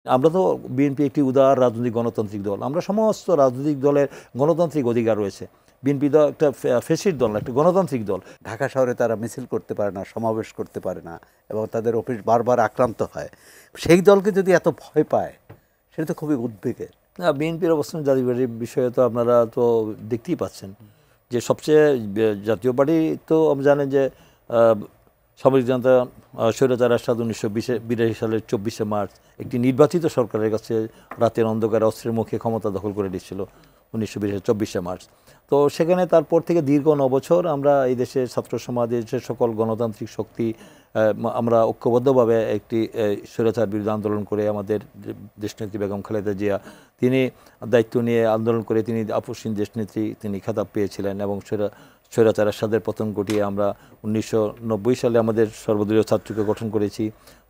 আমরা তো বিএনপি একটি উদার রাজনৈতিক গণতান্ত্রিক দল, আমরা সমস্ত রাজনৈতিক দলের গণতান্ত্রিক অধিকার রয়েছে। বিএনপি তো একটা ফেসিস্ট দল না, একটা গণতান্ত্রিক দল। ঢাকা শহরে তারা মিছিল করতে পারে না, সমাবেশ করতে পারে না, এবং তাদের অফিস বারবার আক্রান্ত হয়। সেই দলকে যদি এত ভয় পায়, সেটা তো খুবই উদ্বেগের। না, বিএনপির অবস্থান জাতীয় বিষয়ে তো আপনারা তো দেখতেই পাচ্ছেন যে সবচেয়ে জাতীয় পার্টি তো আপনি জানেন যে সামরিক জনতা স্বৈরাচার এরশাদ 1982 সালের 24শে মার্চ একটি নির্বাচিত সরকারের কাছে রাতের অন্ধকারে অস্ত্রের মুখে ক্ষমতা দখল করে দিচ্ছিল 1982 24শে মার্চ। তো সেখানে তারপর থেকে দীর্ঘ 9 বছর আমরা এই দেশের ছাত্র সমাজের যে সকল গণতান্ত্রিক শক্তি আমরা ঐক্যবদ্ধভাবে একটি স্বৈরাচার বিরুদ্ধে আন্দোলন করে আমাদের দেশনেত্রী বেগম খালেদা জিয়া তিনি দায়িত্ব নিয়ে আন্দোলন করে তিনি আপসহীন দেশনেত্রী তিনি খেতাব পেয়েছিলেন, এবং স্বৈরাচার এরশাদের পতন ঘটিয়ে আমরা 1990 সালে আমাদের সর্বদলীয় ছাত্রকে গঠন করেছি।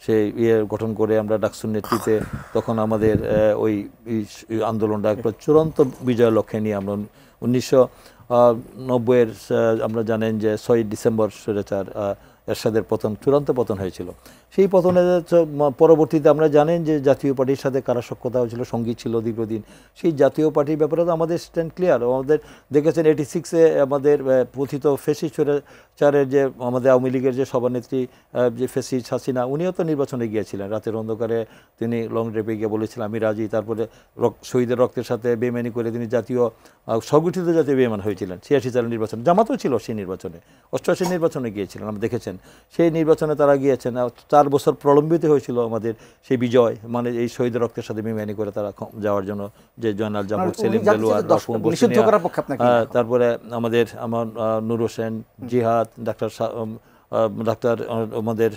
সেই গঠন করে আমরা ডাকসুর নেতৃত্বে তখন আমাদের ওই আন্দোলনটা একটা চূড়ান্ত বিজয়ের লক্ষ্যে নিয়ে আমরা 1990-এর আমরা জানেন যে 6 ডিসেম্বর স্বৈরাচার এরশাদের চূড়ান্ত পতন হয়েছিল। সেই পতনের পরবর্তীতে আমরা জানেন যে জাতীয় পার্টির সাথে কারা সখ্যতা হয়েছিল, সঙ্গী ছিল দীর্ঘদিন। সেই জাতীয় পার্টির ব্যাপারে তো আমাদের স্ট্যান্ড ক্লিয়ার। আমাদের দেখেছেন 86-এ আমাদের কথিত ফেসিস্ট স্বৈরাচারের যে আমাদের আওয়ামী লীগের যে সভানেত্রী যে ফেসিস্ট হাসিনা, উনিও তো নির্বাচনে গিয়েছিলেন। রাতের অন্ধকারে তিনি লং ড্রাইভে গিয়ে বলেছিলেন আমি রাজি। তারপরে শহীদের রক্তের সাথে বেইমানি করে তিনি সংগঠিত জাতীয় বেইমান হয়েছিলেন 86 সালের নির্বাচনে। জামাতও ছিল সেই নির্বাচনে, 88 নির্বাচনে গিয়েছিলেন, আমরা দেখেছেন। সেই নির্বাচনে তারা গিয়েছেন, 4 বছর প্রলম্বিত হয়েছিল আমাদের সেই বিজয়, মানে এই শহীদের রক্তের সাথে বেইমানি করে তারা যাওয়ার জন্য, যে জয়নাল জামুক, সেলিম দেলোয়ার, তারপরে আমার নূর হোসেন, জিহাদ, ডাক্তার আমাদের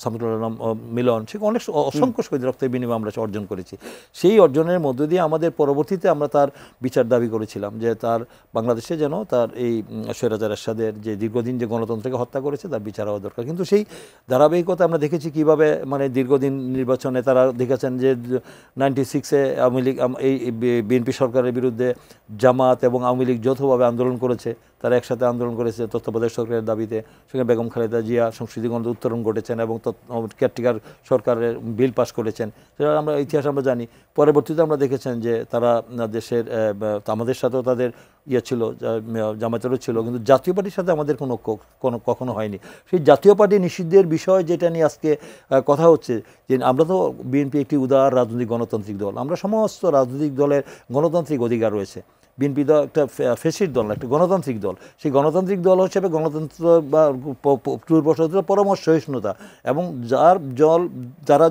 সামসুল আলম মিলন, সে অনেক অসংখ্য শহীদ রক্তের বিনিময়ে আমরা অর্জন করেছি। সেই অর্জনের মধ্য দিয়ে আমাদের পরবর্তীতে আমরা তার বিচার দাবি করেছিলাম যে তার বাংলাদেশে যেন তার এই স্বৈরাচার এরশাদের যে দীর্ঘদিন যে গণতন্ত্রকে হত্যা করেছে তার বিচার হওয়া দরকার। কিন্তু সেই ধারাবাহিকতা আমরা দেখেছি কিভাবে, মানে দীর্ঘদিন নির্বাচনে তারা দেখেছেন যে 96-এ আওয়ামী লীগ এই বিএনপি সরকারের বিরুদ্ধে জামাত এবং আওয়ামী লীগ যৌথভাবে আন্দোলন করেছে, তারা একসাথে আন্দোলন করেছে তত্ত্বাবধায়ক সরকারের দাবিতে। সেখানে বেগম খালেদা জিয়া সংসদীয় গণতন্ত্র উত্তরণ ঘটেছেন এবং কেয়ারটেকার সরকারের বিল পাস করেছেন, সেটা আমরা ইতিহাস আমরা জানি। পরবর্তীতে আমরা দেখেছেন যে তারা দেশের আমাদের সাথেও তাদের ছিল, জামাতেরও ছিল, কিন্তু জাতীয় পার্টির সাথে আমাদের কখনো হয়নি। সেই জাতীয় পার্টি নিষিদ্ধের বিষয় যেটা নিয়ে আজকে কথা হচ্ছে, যে আমরা তো বিএনপি একটি উদার রাজনৈতিক গণতান্ত্রিক দল, আমরা সমস্ত রাজনৈতিক দলের গণতান্ত্রিক অধিকার রয়েছে। বিএনপি তো একটা ফেসিস্ট দল না, একটা গণতান্ত্রিক দল। সেই গণতান্ত্রিক দল হিসেবে গণতন্ত্র বা পূর্বশত্রুতা পরামর্শ সহিষ্ণুতা, এবং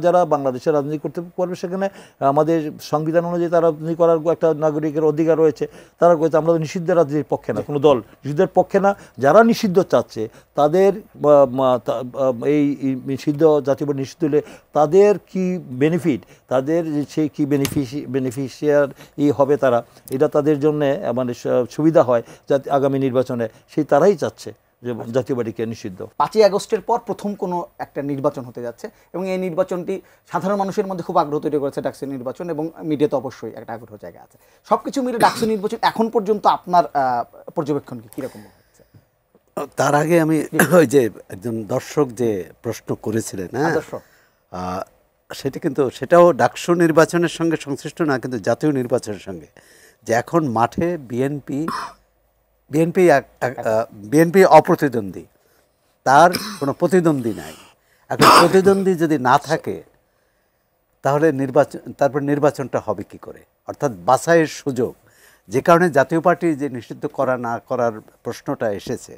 যারা বাংলাদেশের রাজনীতি করতে পারবে, সেখানে আমাদের সংবিধান অনুযায়ী তারা রাজনীতি করার একটা নাগরিকের অধিকার রয়েছে। তারা করেছে, আমরা নিষিদ্ধ রাজনীতির পক্ষে না, কোনো দল নিষিদ্ধের পক্ষে না। যারা নিষিদ্ধ চাচ্ছে তাদের এই নিষিদ্ধ জাতীয় নিষিদ্ধ হলে তাদের কি বেনিফিট, তাদের সেই কি বেনিফিশিয়ার হবে তারা, এটা তাদের জন্য মানে সুবিধা হয় যাতে আগামী নির্বাচনে সেই তারাই চাচ্ছে যে জাতীয় পার্টিকে নিষিদ্ধ। 5ই আগস্টের পর প্রথম কোনো একটা নির্বাচন হতে যাচ্ছে, এবং এই নির্বাচনটি সাধারণ মানুষের মধ্যে খুব আগ্রহ তৈরি করেছে ডাকসু নির্বাচন, এবং মিডিয়াতে অবশ্যই একটা আগ্রহ জায়গা আছে। সবকিছু মিলে ডাকসু নির্বাচন এখন পর্যন্ত আপনার পর্যবেক্ষণ কি কিরকম হচ্ছে? তার আগে আমি ওই যে একজন দর্শক যে প্রশ্ন করেছিলেন, সেটাও ডাকসু নির্বাচনের সঙ্গে সংশ্লিষ্ট না, কিন্তু জাতীয় নির্বাচনের সঙ্গে, যে এখন মাঠে বিএনপি অপ্রতিদ্বন্দ্বী, তার কোনো প্রতিদ্বন্দ্বী নাই। এখন প্রতিদ্বন্দ্বী যদি না থাকে তাহলে নির্বাচনটা হবে কি করে, অর্থাৎ বাছাইয়ের সুযোগ। যে কারণে জাতীয় পার্টি যে নিষিদ্ধ করা না করার প্রশ্নটা এসেছে,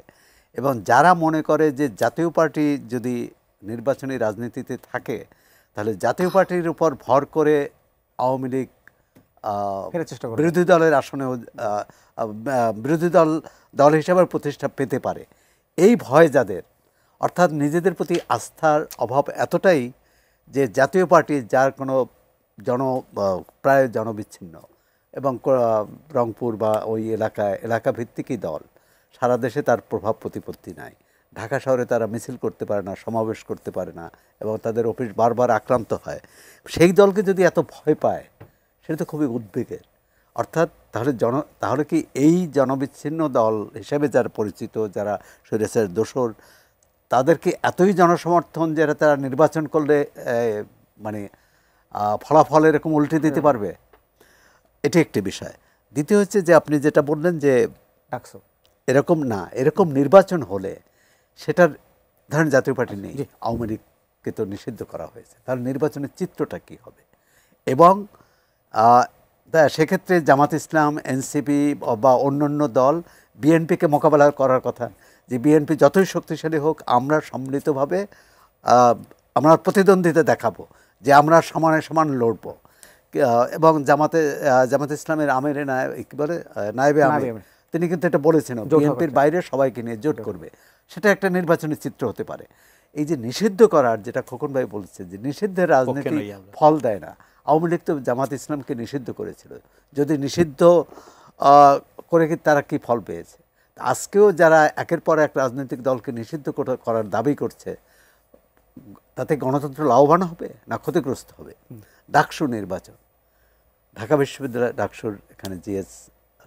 এবং যারা মনে করে যে জাতীয় পার্টি যদি নির্বাচনী রাজনীতিতে থাকে তাহলে জাতীয় পার্টির উপর ভর করে আওয়ামী লীগ বিরোধী দলের আসনেও বিরোধী দল হিসেবে প্রতিষ্ঠা পেতে পারে, এই ভয় যাদের, অর্থাৎ নিজেদের প্রতি আস্থার অভাব এতটাই যে জাতীয় পার্টি, যার কোনো প্রায় জনবিচ্ছিন্ন, এবং রংপুর বা ওই এলাকা ভিত্তিকই দল, সারা দেশে তার প্রভাব প্রতিপত্তি নাই। ঢাকা শহরে তারা মিছিল করতে পারে না, সমাবেশ করতে পারে না, এবং তাদের অফিস বারবার আক্রান্ত হয়। সেই দলকে যদি এত ভয় পায়, সেটা তো খুবই উদ্বেগের। অর্থাৎ তাহলে কি এই জনবিচ্ছিন্ন দল হিসেবে যারা পরিচিত, যারা স্বৈরাচারের দোসর, তাদেরকে এতই জনসমর্থন যে তারা নির্বাচন করলে মানে ফলাফল এরকম উল্টে দিতে পারবে, এটি একটি বিষয়। দ্বিতীয় হচ্ছে যে আপনি যেটা বললেন যে ডাকসু এরকম নির্বাচন হলে সেটার ধরেন জাতীয় পার্টি নেই, আওয়ামী লীগকে তো নিষিদ্ধ করা হয়েছে, তাহলে নির্বাচনের চিত্রটা কি হবে? এবং সেক্ষেত্রে জামাত ইসলাম, এনসিপি বা অন্যান্য দল বিএনপিকে মোকাবেলা করার কথা, যে বিএনপি যতই শক্তিশালী হোক আমরা সম্মিলিতভাবে আমরা প্রতিদ্বন্দ্বিতা দেখাবো, যে আমরা সমানে সমান লড়ব। এবং জামাত ইসলামের আমিরে কি বলে নায়েবে আমির, তিনি কিন্তু এটা বলেছেন বিএনপির বাইরে সবাইকে নিয়ে জোট করবে, সেটা একটা নির্বাচনী চিত্র হতে পারে। এই যে নিষিদ্ধ করার যেটা খোকন ভাই বলছে, যে নিষিদ্ধের রাজনীতি ফল দেয় না। আওয়ামী লীগ তো জামাত ইসলামকে নিষিদ্ধ করেছিল, যদি নিষিদ্ধ করে কি তারা কি ফল পেয়েছে? আজকেও যারা একের পর এক রাজনৈতিক দলকে নিষিদ্ধ করার দাবি করছে, তাতে গণতন্ত্র লাভবান হবে না ক্ষতিগ্রস্ত হবে? ডাকসু নির্বাচন, ঢাকা বিশ্ববিদ্যালয় ডাকসুর এখানে জিএস,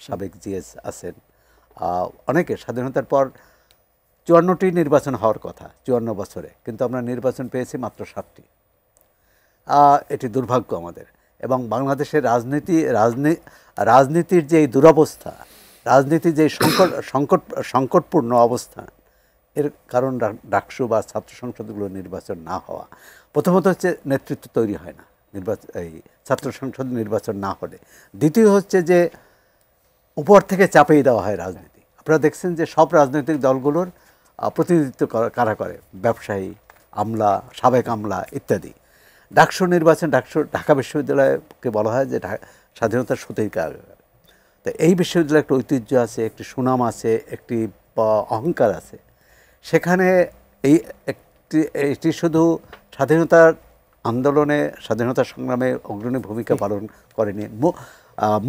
সাবেক জিএস আছেন অনেকে। স্বাধীনতার পর 54টি নির্বাচন হওয়ার কথা 54 বছরে, কিন্তু আমরা নির্বাচন পেয়েছি মাত্র 7টি। এটি দুর্ভাগ্য আমাদের। এবং বাংলাদেশের রাজনীতির যে দুরবস্থা, রাজনীতির যে সংকটপূর্ণ অবস্থা, এর কারণ ডাকসু বা ছাত্র সংসদগুলো নির্বাচন না হওয়া। প্রথমত হচ্ছে নেতৃত্ব তৈরি হয় না এই ছাত্র সংসদ নির্বাচন না হলে। দ্বিতীয় হচ্ছে যে উপর থেকে চাপিয়ে দেওয়া হয় রাজনীতি। আপনারা দেখছেন যে সব রাজনৈতিক দলগুলোর প্রতিনিধিত্ব কারা করে? ব্যবসায়ী, আমলা, সাবেক আমলা ইত্যাদি। ডাকসু নির্বাচন, ঢাকা বিশ্ববিদ্যালয়কে বলা হয় যে স্বাধীনতার সূতির কারাগার। তো এই বিশ্ববিদ্যালয়ে একটা ঐতিহ্য আছে, একটি সুনাম আছে, একটি অহংকার আছে। সেখানে এটি শুধু স্বাধীনতার আন্দোলনে, স্বাধীনতা সংগ্রামে অগ্রণী ভূমিকা পালন করেনি,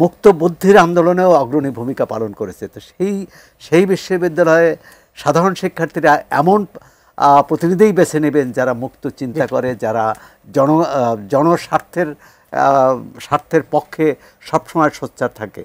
মুক্ত বুদ্ধির আন্দোলনেও অগ্রণী ভূমিকা পালন করেছে। তো সেই বিশ্ববিদ্যালয়ে সাধারণ শিক্ষার্থীরা এমন প্রতিনিধিই বেছে নেবেন যারা মুক্ত চিন্তা করে, যারা জনস্বার্থের পক্ষে সবসময় সোচ্চার থাকে।